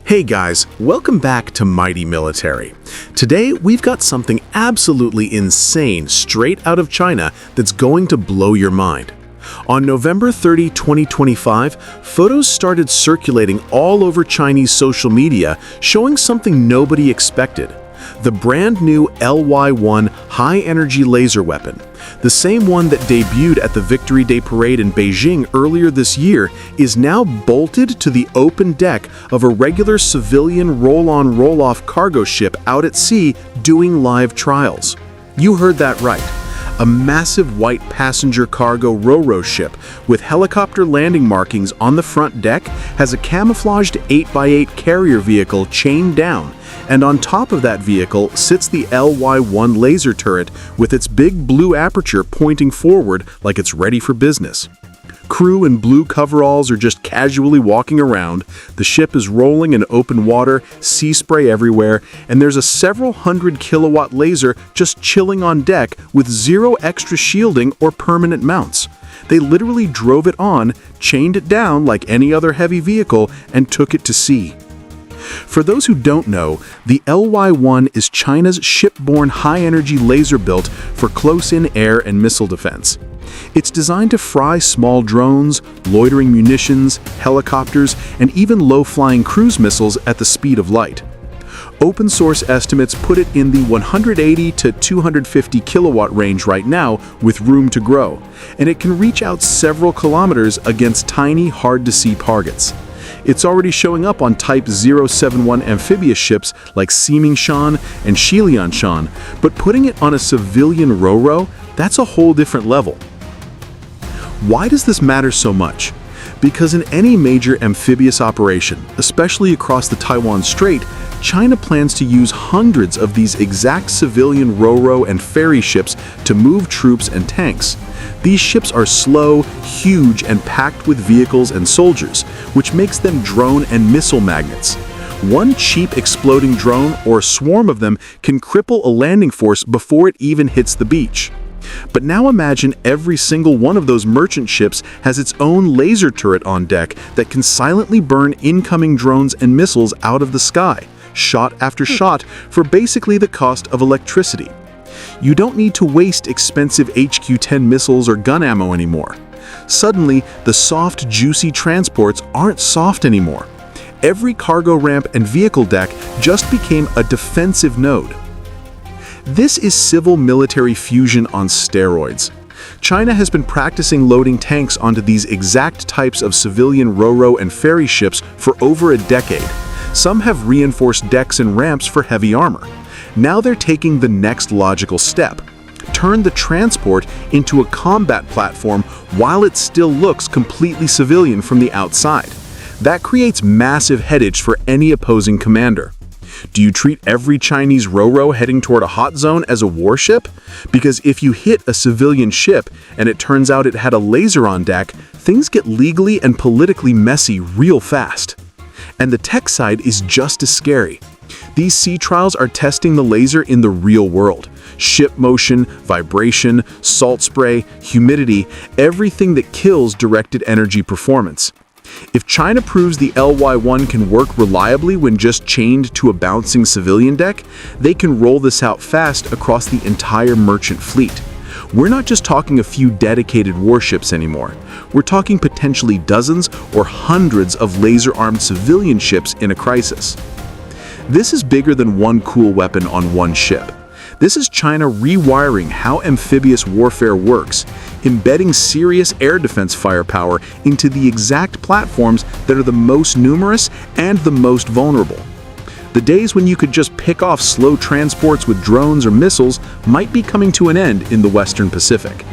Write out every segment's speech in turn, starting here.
Hey guys, welcome back to Mighty Military. Today we've got something absolutely insane straight out of China that's going to blow your mind. On November 30, 2025, photos started circulating all over Chinese social media showing something nobody expected. The brand new LY-1 high-energy laser weapon, the same one that debuted at the Victory Day Parade in Beijing earlier this year, is now bolted to the open deck of a regular civilian roll-on roll-off cargo ship out at sea doing live trials. You heard that right. A massive white passenger cargo ro-ro ship with helicopter landing markings on the front deck has a camouflaged 8x8 carrier vehicle chained down, and on top of that vehicle sits the LY-1 laser turret with its big blue aperture pointing forward like it's ready for business. Crew in blue coveralls are just casually walking around, the ship is rolling in open water, sea spray everywhere, and there's a several hundred kilowatt laser just chilling on deck with zero extra shielding or permanent mounts. They literally drove it on, chained it down like any other heavy vehicle, and took it to sea. For those who don't know, the LY-1 is China's shipborne high-energy laser built for close-in air and missile defense. It's designed to fry small drones, loitering munitions, helicopters, and even low-flying cruise missiles at the speed of light. Open source estimates put it in the 180 to 250 kilowatt range right now, with room to grow, and it can reach out several kilometers against tiny, hard-to-see targets. It's already showing up on Type 071 amphibious ships like Simingshan and Shilianshan, but putting it on a civilian ro-ro, that's a whole different level. Why does this matter so much? Because in any major amphibious operation, especially across the Taiwan Strait, China plans to use hundreds of these exact civilian ro-ro and ferry ships to move troops and tanks. These ships are slow, huge, and packed with vehicles and soldiers, which makes them drone and missile magnets. One cheap exploding drone or a swarm of them can cripple a landing force before it even hits the beach. But now imagine every single one of those merchant ships has its own laser turret on deck that can silently burn incoming drones and missiles out of the sky, shot after shot, for basically the cost of electricity. You don't need to waste expensive HQ-10 missiles or gun ammo anymore. Suddenly, the soft, juicy transports aren't soft anymore. Every cargo ramp and vehicle deck just became a defensive node. This is civil-military fusion on steroids. China has been practicing loading tanks onto these exact types of civilian ro-ro and ferry ships for over a decade. Some have reinforced decks and ramps for heavy armor. Now they're taking the next logical step. Turn the transport into a combat platform while it still looks completely civilian from the outside. That creates massive headache for any opposing commander. Do you treat every Chinese ro-ro heading toward a hot zone as a warship? Because if you hit a civilian ship and it turns out it had a laser on deck, things get legally and politically messy real fast. And the tech side is just as scary. These sea trials are testing the laser in the real world. Ship motion, vibration, salt spray, humidity, everything that kills directed energy performance. If China proves the LY-1 can work reliably when just chained to a bouncing civilian deck, they can roll this out fast across the entire merchant fleet. We're not just talking a few dedicated warships anymore. We're talking potentially dozens or hundreds of laser-armed civilian ships in a crisis. This is bigger than one cool weapon on one ship. This is China rewiring how amphibious warfare works, embedding serious air defense firepower into the exact platforms that are the most numerous and the most vulnerable. The days when you could just pick off slow transports with drones or missiles might be coming to an end in the Western Pacific.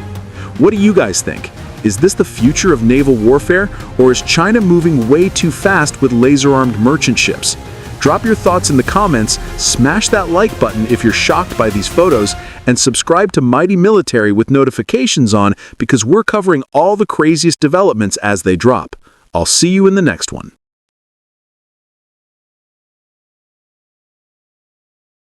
What do you guys think? Is this the future of naval warfare, or is China moving way too fast with laser-armed merchant ships? Drop your thoughts in the comments, smash that like button if you're shocked by these photos, and subscribe to Mighty Military with notifications on because we're covering all the craziest developments as they drop. I'll see you in the next one.